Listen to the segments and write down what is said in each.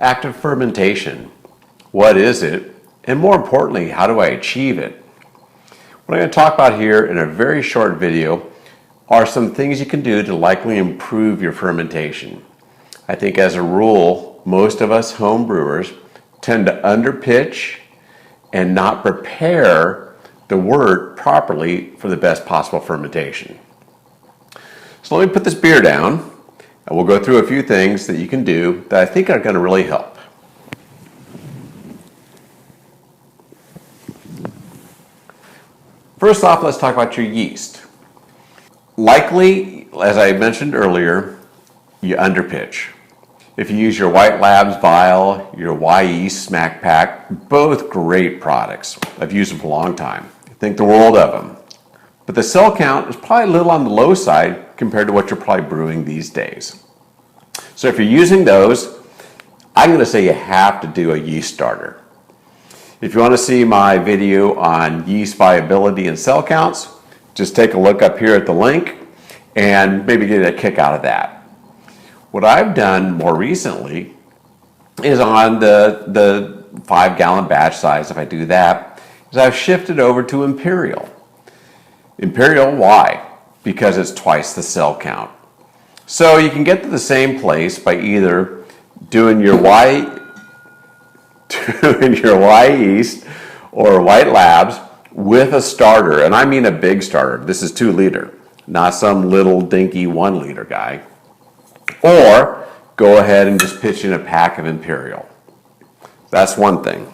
active fermentation? What is it? And more importantly, how do I achieve it? What I'm going to talk about here in a very short video are some things you can do to likely improve your fermentation. I think as a rule, most of us home brewers tend to underpitch and not prepare the wort properly for the best possible fermentation. So let me put this beer down and we'll go through a few things that you can do that I think are going to really help. First off, let's talk about your yeast. Likely, as I mentioned earlier, you underpitch. If you use your White Labs vial, your Yeast Smack Pack, both great products. I've used them for a long time. I think the world of them. But the cell count is probably a little on the low side compared to what you're probably brewing these days. So if you're using those, I'm going to say you have to do a yeast starter. If you want to see my video on yeast viability and cell counts, just take a look up here at the link and maybe get a kick out of that. What I've done more recently is on the 5-gallon batch size, if I do that, is I've shifted over to Imperial. Imperial, why? Because it's twice the cell count. So you can get to the same place by either doing your yeast or White Labs with a starter, and I mean a big starter. This is 2 liter, not some little dinky 1 liter guy. Or go ahead and just pitch in a pack of Imperial. That's one thing.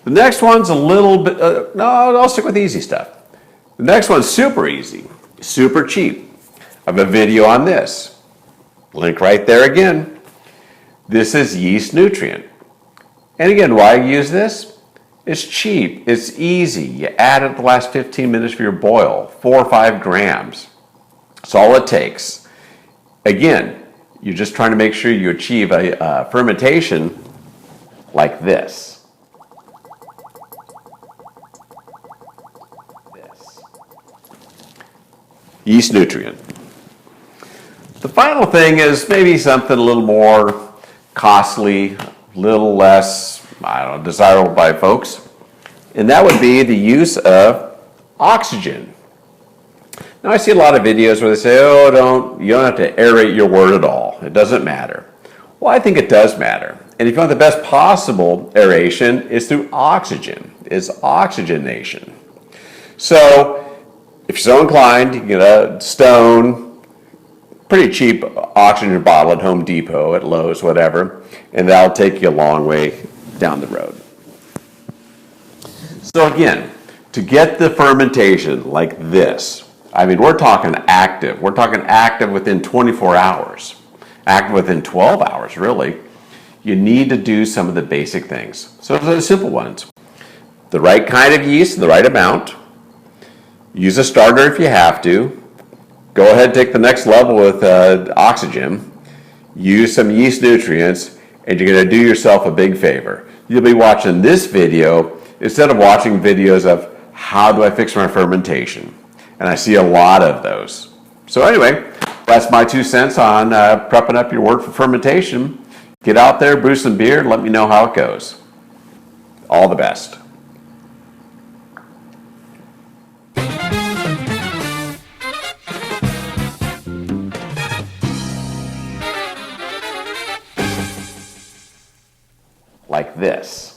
The next one's a little bit, no, I'll stick with easy stuff. The next one's super easy, super cheap. I have a video on this. Link right there again. This is Yeast Nutrient. And again, why use this? It's cheap, it's easy. You add it the last 15 minutes for your boil, 4 or 5 grams. That's all it takes. Again, you're just trying to make sure you achieve a fermentation like this. Yeast Nutrient. The final thing is maybe something a little more costly, a little less, desirable by folks, and that would be the use of oxygen. Now I see a lot of videos where they say, oh, you don't have to aerate your wort at all. It doesn't matter. Well, I think it does matter. And if you want the best possible aeration, it's through oxygen. It's oxygenation. So if you're so inclined, you can get a Stone, pretty cheap oxygen bottle at Home Depot, at Lowe's, whatever, and that'll take you a long way down the road. So again, to get the fermentation like this, I mean, we're talking active. We're talking active within 24 hours, active within 12 hours, really. You need to do some of the basic things. So those are the simple ones. The right kind of yeast, the right amount. Use a starter if you have to. Go ahead and take the next level with oxygen. Use some yeast nutrients, and you're going to do yourself a big favor. You'll be watching this video instead of watching videos of how do I fix my fermentation. And I see a lot of those. So anyway, that's my 2 cents on prepping up your wort for fermentation. Get out there, brew some beer, and let me know how it goes. All the best. Like this.